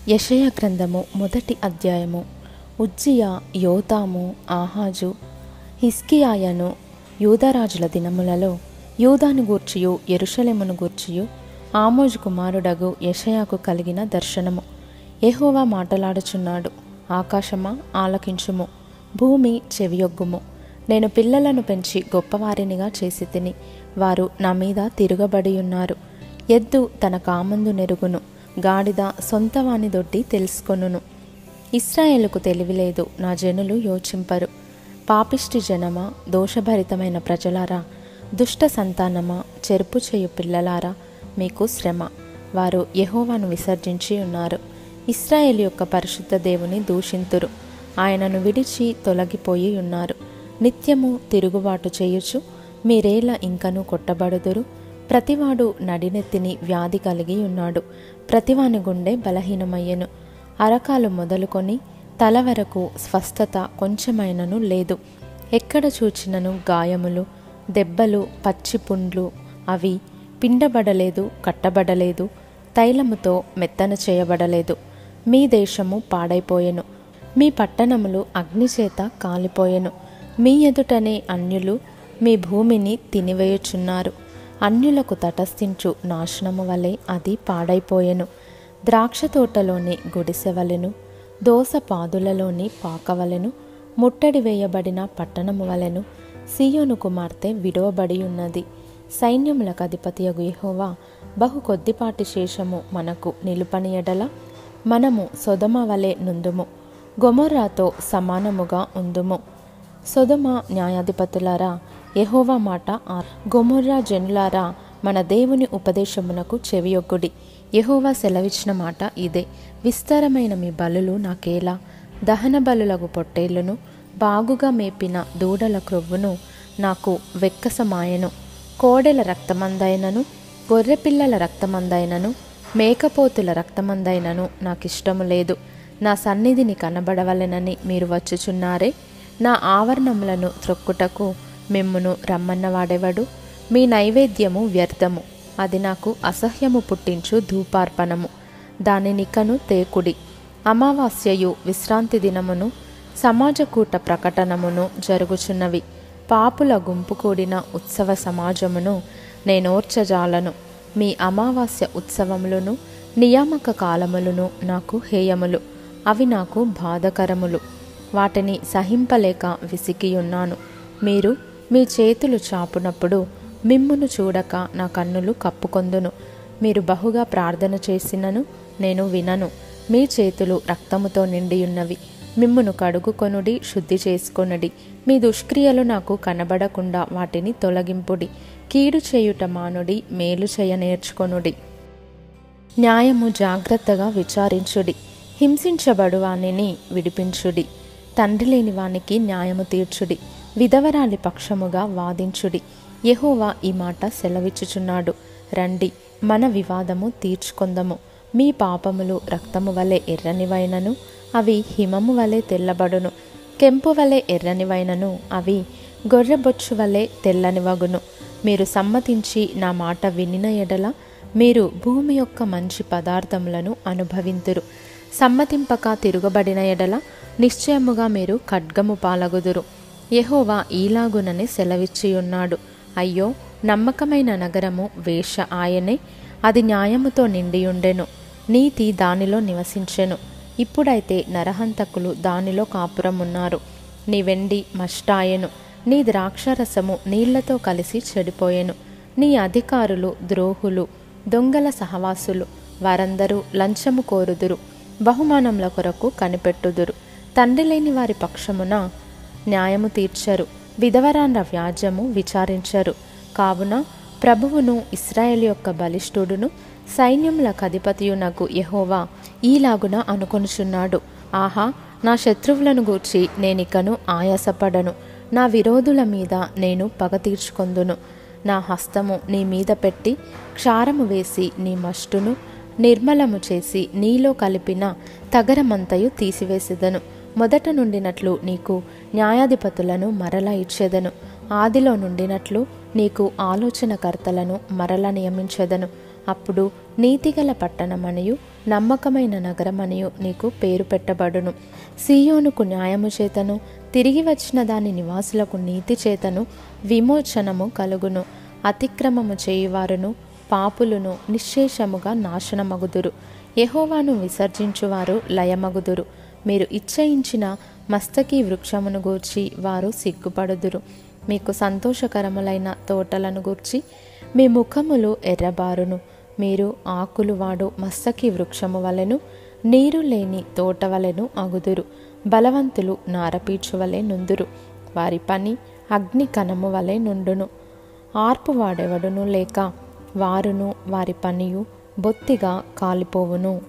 యెషయా గ్రంథము మొదటి అధ్యాయము. ఉజ్జియా, యోతాము, ఆహాజు, హిజ్కియాయను యూదారాజుల దినములలో యూదాను గూర్చియు యెరూషలేమును గూర్చియు ఆమోజు కుమారుడగు యెషయాకు కలిగిన దర్శనము. యెహోవా మాటలాడుచున్నాడు. ఆకాశమా ఆలకించుము, భూమి చెవియొగ్గుము. నేను పిల్లలను పెంచి గొప్పవారినిగా చేసి తిని, వారు నా మీద తిరుగబడి ఉన్నారు. ఎద్దు తన కామందు నెరుగును, గాడిద సొంతవాని దొడ్డి తెలుసుకొనును. ఇశ్రాయేలుకు తెలివిలేదు, నా జనులు యోచింపరు. పాపిష్టి జనమా, దోషభరితమైన ప్రజలారా, దుష్ట సంతానమా, చెరుపు చేయు పిల్లలారా, మీకు శ్రమ. వారు యెహోవాను విసర్జించి ఉన్నారు. ఇశ్రాయేలు యొక్క పరిశుద్ధ దేవుని దూషింతురు. ఆయనను విడిచి తొలగిపోయి ఉన్నారు. నిత్యము తిరుగుబాటు చేయుచు మీరేల ఇంకను కొట్టబడుదురు. ప్రతివాడు నడినెత్తిని వ్యాధి కలిగి ఉన్నాడు. ప్రతివాని గుండె బలహీనమయ్యెను. అరకాలు మొదలుకొని తల వరకు స్వస్థత కొంచెమైనను లేదు. ఎక్కడ చూచినను గాయములు, దెబ్బలు, పచ్చి పుండ్లు. అవి పిండబడలేదు, కట్టబడలేదు, తైలముతో మెత్తన చేయబడలేదు. మీ దేశము పాడైపోయెను, మీ పట్టణములు అగ్నిచేత కాలిపోయెను. మీ ఎదుటనే అన్యులు మీ భూమిని తినివేయుచున్నారు. అన్యులకు తటస్థించు నాశనము వలె అది పాడైపోయెను. ద్రాక్ష తోటలోని గుడిసెవలెను, దోస పాదులలోని పాకవలెను, ముట్టడి వేయబడిన పట్టణము వలెను సీయోను కుమార్తె విడవబడి ఉన్నది. సైన్యములకు అధిపతియగు యెహోవా బహు కొద్దిపాటి శేషము మనకు నిలుపని ఎడల మనము సొదొమ వలె నుందుము, గొమొర్రాతో సమానముగా ఉందుము. సొదొమ న్యాయాధిపతులారా, యెహోవా మాట గొమొర్రా జనులారా, మన దేవుని ఉపదేశమునకు చెవియొగ్గుడి. యెహోవా సెలవిచ్చిన మాట ఇదే. విస్తారమైన మీ బలులు నాకేలా? దహన బలులగు పొట్టేళ్లను, బాగుగా మేపిన దూడల క్రొవ్వును నాకు వెక్కసమాయెను. కోడెల రక్తమందైనను, గొర్రెపిల్లల రక్తమందైనను, మేకపోతుల రక్తమందైనను నాకిష్టము లేదు. నా సన్నిధిని కనబడవలెనని మీరు వచ్చుచున్నారే. నా ఆవరణములను త్రొక్కుటకు మిమ్మును రమ్మన్నవాడెవడు? మీ నైవేద్యము వ్యర్థము, అది నాకు అసహ్యము పుట్టించు ధూపార్పణము. దానినికను తేకుడి. అమావాస్యయు విశ్రాంతి దినమును సమాజకూట ప్రకటనమును జరుగుచున్నవి. పాపుల గుంపు కూడిన ఉత్సవ సమాజమును నేనోర్చజాలను. మీ అమావాస్య ఉత్సవములను నియామక కాలములను నాకు హేయములు, అవి నాకు బాధకరములు. వాటిని సహింపలేక విసిగియున్నాను. మీరు మీ చేతులు చాపునప్పుడు మిమ్మును చూడక నా కన్నులు కప్పుకొందును. మీరు బహుగా ప్రార్థన చేసినను నేను వినను. మీ చేతులు రక్తముతో నిండియున్నవి. మిమ్మును కడుగుకొనుడి, శుద్ధి చేసుకొనుడి. మీ దుష్క్రియలు నాకు కనబడకుండా వాటిని తొలగింపుడి. కీడు చేయుట మానుడి, మేలు చేయ నేర్చుకొనుడి. న్యాయము జాగ్రత్తగా విచారించుడి. హింసించబడు వానిని విడిపించుడి. తండ్రి లేని వానికి న్యాయము తీర్చుడి. విధవరాలి పక్షముగా వాదించుడి. యెహోవా ఈ మాట సెలవిచ్చుచున్నాడు. రండి, మన వివాదము తీర్చుకొందము. మీ పాపములు రక్తము వలె ఎర్రనివైనను అవి హిమము వలె తెల్లబడును. కెంపు వలె ఎర్రనివైనను అవి గొర్రెబొచ్చు వలె తెల్లనివగును. మీరు సమ్మతించి నా మాట వినిన ఎడల మీరు భూమి యొక్క మంచి పదార్థములను అనుభవింతురు. సమ్మతింపక తిరుగబడిన ఎడల నిశ్చయముగా మీరు ఖడ్గము పాలగుదురు. యెహోవా ఈలాగునని సెలవిచ్చియున్నాడు. అయ్యో, నమ్మకమైన నగరము వేష ఆయనే. అది న్యాయముతో నిండియుండెను, నీతి దానిలో నివసించెను. ఇప్పుడైతే నరహంతకులు దానిలో కాపురమున్నారు. నీ వెండి మష్టాయెను, నీ ద్రాక్షరసము నీళ్లతో కలిసి చెడిపోయెను. నీ అధికారులు ద్రోహులు, దొంగల సహవాసులు. వారందరూ లంచము కోరుదురు, బహుమానముల కొరకు కనిపెట్టుదురు. తండ్రి లేని వారి పక్షమున న్యాయము తీర్చరు, విధవరాండ్ర వ్యాజ్యము విచారించరు. కావున ప్రభువును, ఇశ్రాయేలు యొక్క బలిష్ఠుడును, సైన్యములకు అధిపతియునగు యెహోవా ఈలాగున అనుకొనుచున్నాడు. ఆహా, నా శత్రువులను గూర్చి నేనికను ఆయాసపడను. నా విరోధుల మీద నేను పగ తీర్చుకొందును. నా హస్తము నీ మీద పెట్టి క్షారము వేసి నీ మష్టును నిర్మలము చేసి నీలో కలిపిన తగరమంతయు తీసివేసెదను. మొదట నుండినట్లు నీకు న్యాయాధిపతులను మరలా ఇచ్చేదను. ఆదిలో నుండినట్లు నీకు ఆలోచనకర్తలను మరలా నియమించెదను. అప్పుడు నీతిగల పట్టణమనియు నమ్మకమైన నగరమనియు నీకు పేరు పెట్టబడును. సీయోనుకు న్యాయము చేతను, తిరిగి వచ్చిన దాని నివాసులకు నీతి చేతను విమోచనము కలుగును. అతిక్రమము చేయువారును పాపులను నిశ్శేషముగా నాశనమగుదురు. యెహోవాను విసర్జించువారు లయమగుదురు. మీరు ఇచ్చయించిన మస్తకి వృక్షమును గూర్చి వారు సిగ్గుపడుదురు. మీకు సంతోషకరములైన తోటలను గూర్చి మీ ముఖములు ఎర్రబారును. మీరు ఆకులు వాడు మస్తకి వృక్షము వలెను, నీరు లేని తోట వలెను అగుదురు. బలవంతులు నారపీచు వలె నుందురు. వారి పని అగ్ని కణము వలె నుండును. ఆర్పు వాడెవడును లేక వారును వారి పనియు బొత్తిగా కాలిపోవును.